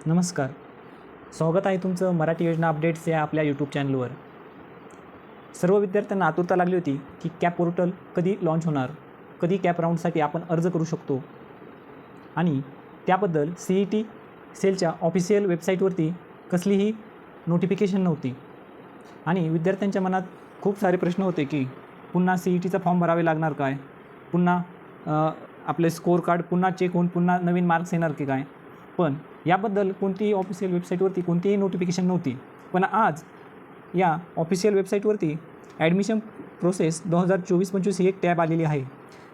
नमस्कार. स्वागत आहे तुमचं मराठी योजना अपडेट्स या आपल्या यूट्यूब चॅनलवर. सर्व विद्यार्थ्यांना आतुरता लागली होती की कॅप पोर्टल कधी लॉन्च होणार, कधी कॅप राऊंडसाठी आपण अर्ज करू शकतो आणि त्याबद्दल CET सेलच्या ऑफिशियल वेबसाईटवरती कसलीही नोटिफिकेशन नव्हती आणि विद्यार्थ्यांच्या मनात खूप सारे प्रश्न होते की पुन्हा CETचा फॉर्म भरावे लागणार काय, पुन्हा आपले स्कोअर कार्ड पुन्हा चेक होऊन पुन्हा नवीन मार्क्स येणार की काय. पण याबद्दल कोणतीही ऑफिशियल वेबसाईटवरती कोणतीही नोटिफिकेशन नव्हती. पण आज या ऑफिशियल वेबसाईटवरती ॲडमिशन प्रोसेस 2024-25 ही एक टॅब आलेली आहे.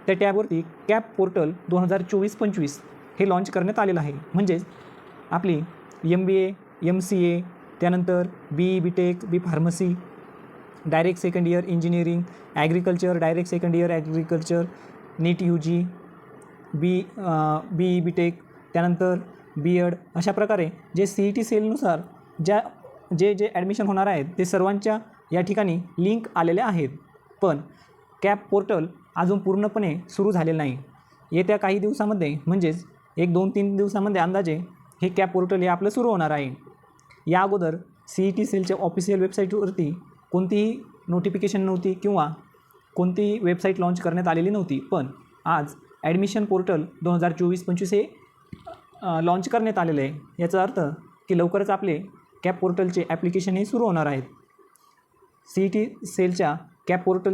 त्या टॅबवरती कॅप पोर्टल 2024-25 हे लॉन्च करण्यात आलेलं आहे. म्हणजेच आपली MBA, MCA, त्यानंतर BE BTech, B pharmacy, direct second year engineering, agriculture, direct second year agriculture, NEET UG, BE BTech, त्यानंतर B.Ed, अशा प्रकारे जे CET सेलनुसार जे ॲडमिशन होणार आहेत ते सर्वांच्या या ठिकाणी लिंक आलेल्या आहेत. पण कॅप पोर्टल अजून पूर्णपणे सुरू झालेलं नाही. येत्या काही दिवसामध्ये म्हणजेच 1-2-3 दिवसामध्ये अंदाजे हे कॅप पोर्टल हे आपलं सुरू होणार आहे. या अगोदर CET सेलच्या ऑफिशियल वेबसाईटवरती कोणतीही नोटिफिकेशन नव्हती किंवा कोणतीही वेबसाईट लॉन्च करण्यात आलेली नव्हती. पण आज ॲडमिशन पोर्टल 2024-25 हे लॉन्च करण्यात आलेलं आहे. याचा अर्थ की लवकरच आपले कॅप पोर्टलचे ॲप्लिकेशन हे सुरू होणार आहेत. CET सेलच्या कॅप पोर्टल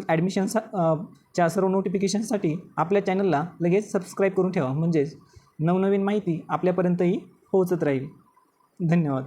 च्या सर्व नोटिफिकेशनसाठी आपल्या चॅनलला लगेच सबस्क्राईब करून ठेवा. म्हणजेच नवनवीन माहिती आपल्यापर्यंतही पोहोचत राहील. धन्यवाद.